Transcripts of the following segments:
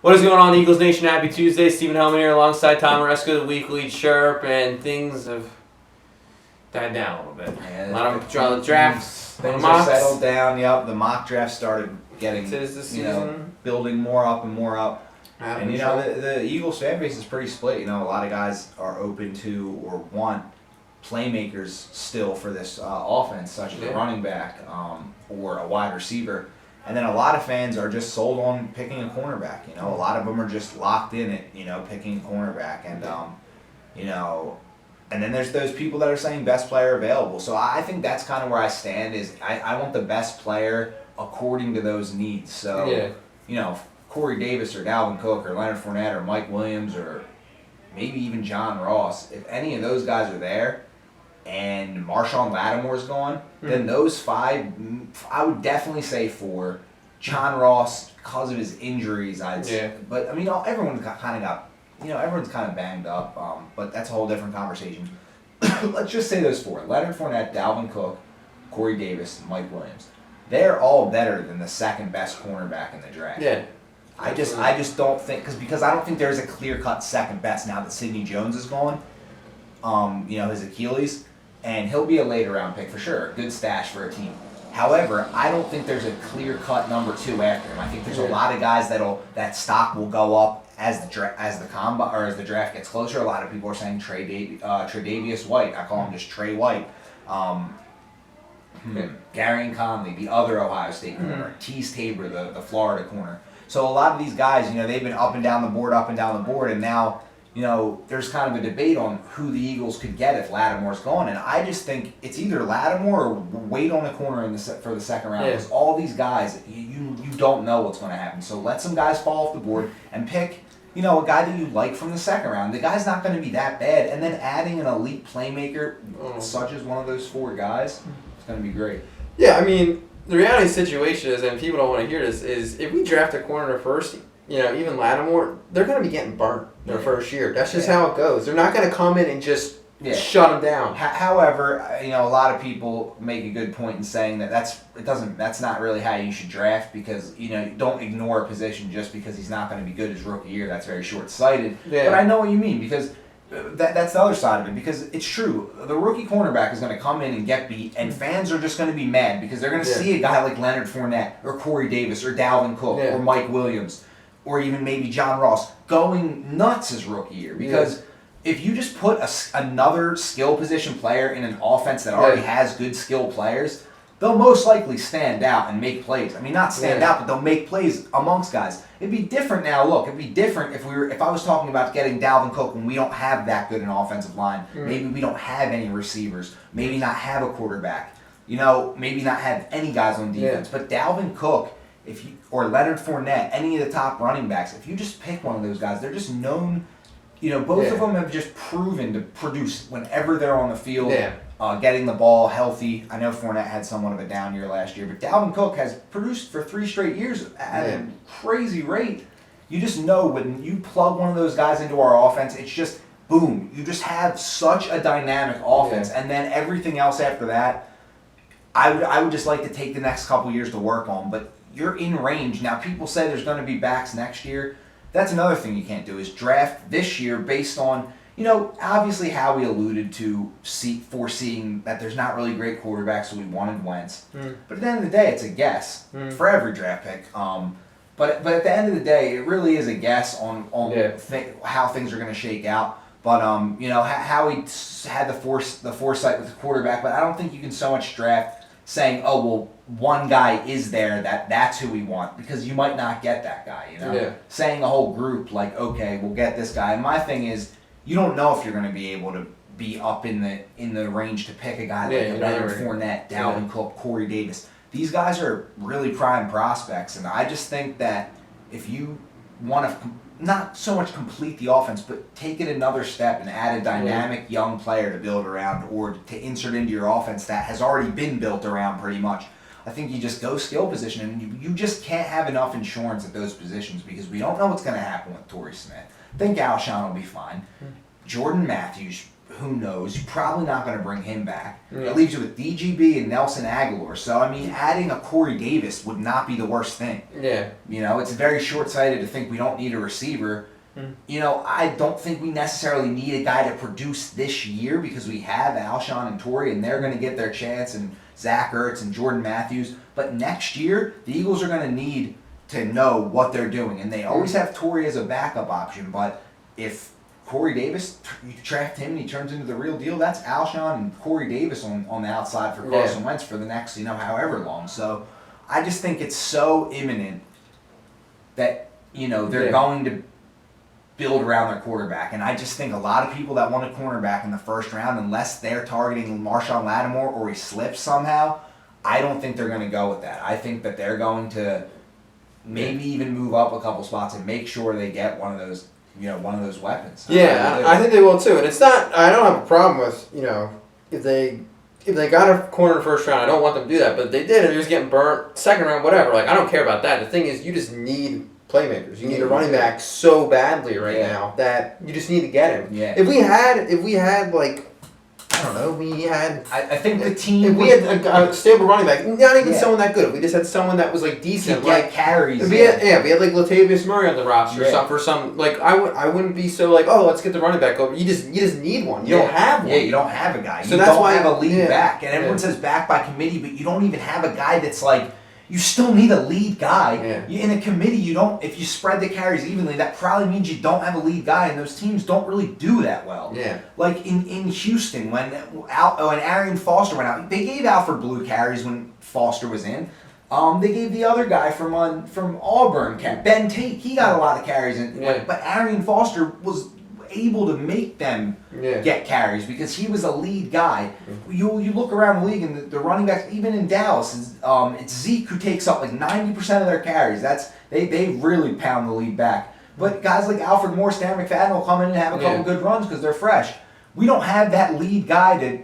What is going on, Eagles Nation? Happy Tuesday. Stephen Hellmann here alongside Tom Aresco, the weekly Chirp, and things have died down a little bit. Yeah, a lot of drafts. Things are settled down. Yep, the mock draft started getting, season. building more up and more up. And Sure. the Eagles fan base is pretty split. A lot of guys are open to or want playmakers still for this offense, such as a running back or a wide receiver. And then a lot of fans are just sold on picking a cornerback. A lot of them are just locked in at picking a cornerback, and and then there's those people that are saying best player available. So I think that's kind of where I stand. Is I want the best player according to those needs. So Corey Davis or Dalvin Cook or Leonard Fournette or Mike Williams or maybe even John Ross. If any of those guys are there, and Marshawn Lattimore's gone, then those five, I would definitely say four. John Ross, because of his injuries, I'd say. But, everyone's kind of banged up, but that's a whole different conversation. Let's just say those four. Leonard Fournette, Dalvin Cook, Corey Davis, Mike Williams. They're all better than the second best cornerback in the draft. Yeah. I just don't think, because I don't think there's a clear-cut second best now that Sidney Jones is gone. His Achilles. And he'll be a later round pick for sure. Good stash for a team. However, I don't think there's a clear-cut number two after him. I think there's a lot of guys that stock will go up as the draft gets closer. A lot of people are saying Tre'Davious White. I call him just Trey White. Gary Conley, the other Ohio State corner. Tease Tabor, the Florida corner. So a lot of these guys, they've been up and down the board, and now there's kind of a debate on who the Eagles could get if Lattimore's gone, and I just think it's either Lattimore or wait on a corner for the second round, because all these guys, you don't know what's going to happen. So let some guys fall off the board and pick, a guy that you like from the second round. The guy's not going to be that bad, and then adding an elite playmaker, such as one of those four guys, it's going to be great. Yeah, the reality of the situation is, and people don't want to hear this, is if we draft a corner first, even Lattimore, they're going to be getting burnt their first year. That's just how it goes. They're not going to come in and just shut them down. However, a lot of people make a good point in saying that that's not really how you should draft, because don't ignore a position just because he's not going to be good his rookie year. That's very short-sighted. Yeah. But I know what you mean, because that's the other side of it, because it's true. The rookie cornerback is going to come in and get beat, and fans are just going to be mad because they're going to see a guy like Leonard Fournette or Corey Davis or Dalvin Cook or Mike Williams or even maybe John Ross going nuts his rookie year. Because if you just put another skill position player in an offense that already has good skill players, they'll most likely stand out and make plays. Not stand out, but they'll make plays amongst guys. It'd be different now. Look, it'd be different if I was talking about getting Dalvin Cook when we don't have that good an offensive line. Maybe we don't have any receivers. Maybe not have a quarterback. Maybe not have any guys on defense. But Dalvin Cook, or Leonard Fournette, any of the top running backs, if you just pick one of those guys, they're just known. Both of them have just proven to produce whenever they're on the field. Getting the ball healthy. I know Fournette had somewhat of a down year last year, but Dalvin Cook has produced for 3 straight years at a crazy rate. You just know when you plug one of those guys into our offense, it's just boom. You just have such a dynamic offense, and then everything else after that, I would just like to take the next couple years to work on. But you're in range. Now, people say there's going to be backs next year. That's another thing you can't do, is draft this year based on, obviously how we alluded to foreseeing that there's not really great quarterbacks, so we wanted Wentz. But at the end of the day, it's a guess for every draft pick. But at the end of the day, it really is a guess on how things are going to shake out. But Howie had the foresight with the quarterback, but I don't think you can so much draft saying, oh, well, one guy is there that's who we want, because you might not get that guy, Saying a whole group like, okay, we'll get this guy. And my thing is, you don't know if you're going to be able to be up in the range to pick a guy like Leonard Fournette, Dalvin Cook, Corey Davis. These guys are really prime prospects, and I just think that if you want to not so much complete the offense, but take it another step and add a dynamic young player to build around, or to insert into your offense that has already been built around pretty much, I think you just go skill position, and you just can't have enough insurance at those positions, because we don't know what's going to happen with Torrey Smith. I think Alshon will be fine. Jordan Matthews, who knows? You're probably not going to bring him back. It leaves you with DGB and Nelson Aguilar. So, I mean, adding a Corey Davis would not be the worst thing. Yeah. You know, it's very short-sighted to think we don't need a receiver. You know, I don't think we necessarily need a guy to produce this year because we have Alshon and Torrey, and they're going to get their chance, and Zach Ertz and Jordan Matthews. But next year, the Eagles are going to need to know what they're doing. And they always have Torrey as a backup option. But if Corey Davis, you draft him and he turns into the real deal, that's Alshon and Corey Davis on the outside for Carson Wentz for the next, you know, however long. So I just think it's so imminent that, you know, they're going to build around their quarterback. And I just think a lot of people that want a cornerback in the first round, unless they're targeting Marshawn Lattimore or he slips somehow, I don't think they're going to go with that. I think that they're going to maybe even move up a couple spots and make sure they get one of those, you know, one of those weapons. Yeah, I think they will too. And it's not, I don't have a problem with, you know, if they got a corner in the first round, I don't want them to do that. But if they did and they're just getting burnt, second round, whatever, like, I don't care about that. The thing is, you just need playmakers. You need a running back so badly right now that you just need to get him. Yeah. If we had like, I don't know, we had... I think the team... If we had a stable running back, not even someone that good. If we just had someone that was like decent, like carries. If we had like Latavius Murray on the roster or some like I wouldn't be so like, oh, let's get the running back over. You just need one. You don't have one. Yeah, you don't have a guy. So you that's don't why have a lead back, and everyone says back by committee, but you don't even have a guy that's like. You still need a lead guy. In a committee, you don't. If you spread the carries evenly, that probably means you don't have a lead guy, and those teams don't really do that well. Yeah. Like in Houston, when Arian Foster went out, they gave Alfred Blue carries when Foster was in. They gave the other guy from Auburn, Ben Tate. He got a lot of carries, but Arian Foster was able to make them get carries because he was a lead guy. You look around the league and the running backs, even in Dallas, it's Zeke who takes up like 90% of their carries. They really pound the lead back. But guys like Alfred Morris, Dan McFadden will come in and have a couple good runs because they're fresh. We don't have that lead guy to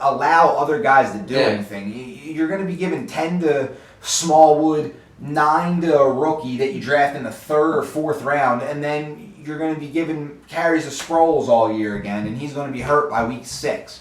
allow other guys to do anything. You're going to be given 10 to Smallwood, 9 to a rookie that you draft in the 3rd or 4th round, and then you're going to be giving carries to Sproles all year again, and he's going to be hurt by week 6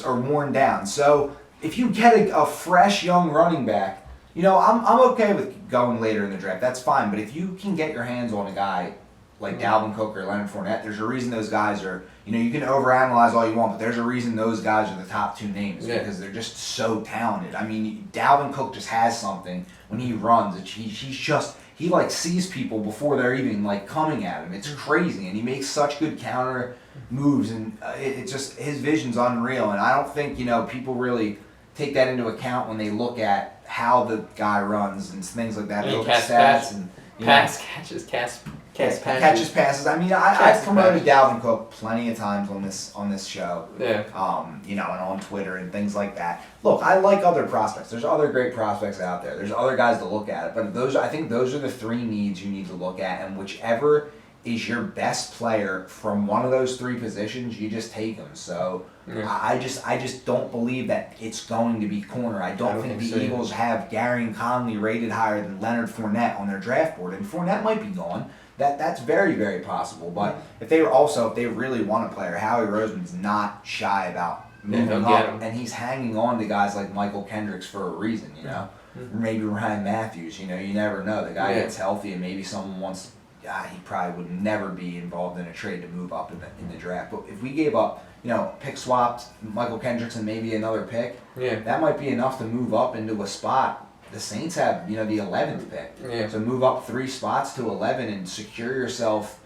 or worn down. So if you get a fresh young running back, you know, I'm okay with going later in the draft. That's fine. But if you can get your hands on a guy like Dalvin Cook or Leonard Fournette, there's a reason those guys are, you know, you can overanalyze all you want, but there's a reason those guys are the top 2 names because they're just so talented. I mean, Dalvin Cook just has something when he runs. He like sees people before they're even like coming at him. It's crazy, and he makes such good counter moves, and it's just his vision's unreal. And I don't think, you know, people really take that into account when they look at how the guy runs and things like that. They look at stats and catches, passes. I mean, I've promoted Dalvin Cook plenty of times on this show. You know, and on Twitter and things like that. Look, I like other prospects. There's other great prospects out there. There's other guys to look at. But I think those are the 3 needs you need to look at, and whichever is your best player from one of those 3 positions, you just take them. So I just don't believe that it's going to be corner. I don't think the Eagles have Gary and Conley rated higher than Leonard Fournette on their draft board, and Fournette might be gone. That's very, very possible. But if they really want a player, Howie Roseman's not shy about moving up, and he's hanging on to guys like Michael Kendricks for a reason, you know. Or maybe Ryan Matthews, you know, you never know. The guy gets healthy, and maybe someone wants. He probably would never be involved in a trade to move up in the draft. But if we gave up, you know, pick swaps, Michael Kendricks and maybe another pick, that might be enough to move up into a spot. The Saints have, you know, the 11th pick. So move up 3 spots to 11 and secure yourself,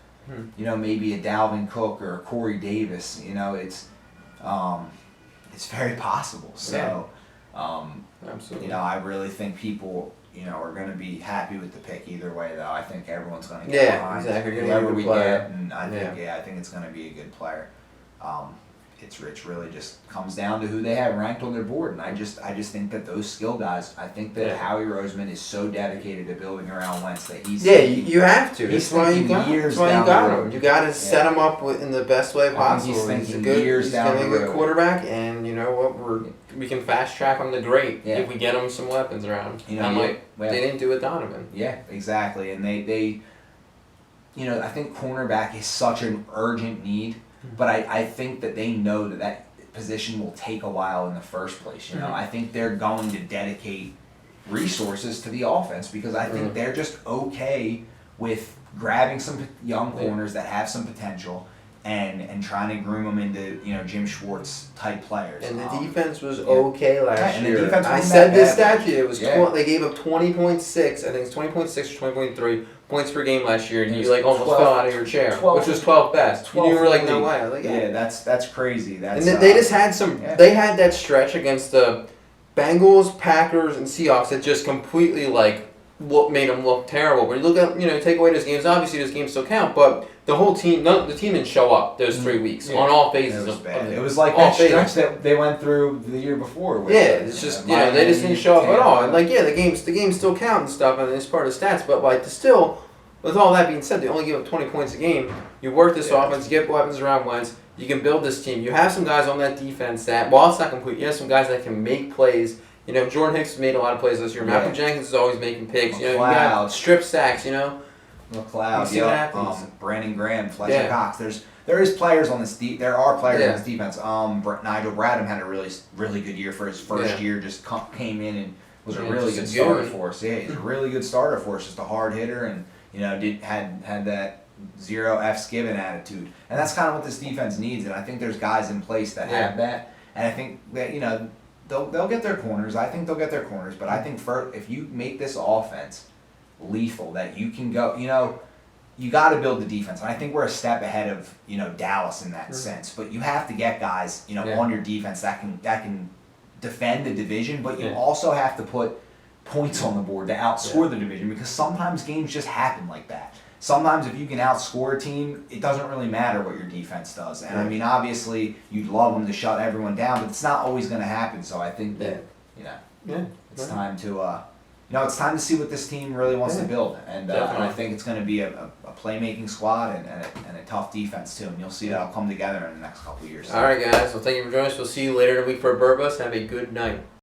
you know, maybe a Dalvin Cook or a Corey Davis. You know, it's very possible. So, absolutely. You know, I really think people, you know, are going to be happy with the pick either way, though. I think everyone's going to get behind whoever we get, and I think it's going to be a good player. It really just comes down to who they have ranked on their board, and I just think that those skill guys. I think that Howie Roseman is so dedicated to building around Wentz that he's you have to. That's why you got him. You got to set him up in the best way possible. He's thinking he's going to be a good quarterback, and you know what? We can fast track him to great if we get him some weapons around. You know, they didn't do with Donovan. Yeah, exactly, and they you know, I think cornerback is such an urgent need. but I think that they know that position will take a while in the first place. You know, I think they're going to dedicate resources to the offense because I think they're just okay with grabbing some young corners that have some potential and trying to groom them into, you know, Jim Schwartz type players. And the defense was okay last year. And the defense I wasn't said that this bad. stat to you. It was they gave up 20.6. I think it's 20.6 or 20.3 points per game last year, and you like almost 12, fell out of your chair, 12, which was 12th best. You were like, no way. Like, yeah, that's crazy. That's and they just had some. They had that stretch against the Bengals, Packers, and Seahawks that just completely made them look terrible. When you look at, you know, take away those games, obviously those games still count, but the whole team, the team didn't show up those 3 weeks on all phases. It was bad. It was like that stretch that they went through the year before. It's just, you know, they just didn't show up at all. And the games still count and stuff, and it's part of the stats, but still, with all that being said, they only give up 20 points a game. You work this offense, get weapons around Wentz, you can build this team. You have some guys on that defense that, while it's not complete, you have some guys that can make plays. You know, Jordan Hicks made a lot of plays this year. Malcolm Jenkins is always making picks. You know, you got strip sacks, you know. McLeod, Brandon Graham, Fletcher Cox. There is players on this there are players on this defense. Nigel Bradham had a really good year for his first year. Just came in and was a really good starter for us. Yeah, he's a really good starter for us. Just a hard hitter, and you know, had that 0 F's given attitude. And that's kind of what this defense needs. And I think there's guys in place that have that. And I think that, you know, they'll get their corners. I think they'll get their corners. But I think if you make this offense lethal, that you can go, you know, you got to build the defense. And I think we're a step ahead of, you know, Dallas in that sense. But you have to get guys, you know, on your defense that can defend the division. But you also have to put points on the board to outscore the division, because sometimes games just happen like that. Sometimes if you can outscore a team, it doesn't really matter what your defense does. And I mean, obviously, you'd love them to shut everyone down, but it's not always going to happen. So I think that, you know, it's time to, you know, it's time to see what this team really wants to build. And I think it's going to be a playmaking squad and a tough defense too. And you'll see that'll come together in the next couple of years. All right, guys. Well, thank you for joining us. We'll see you later in the week for a Bird Bus. Have a good night.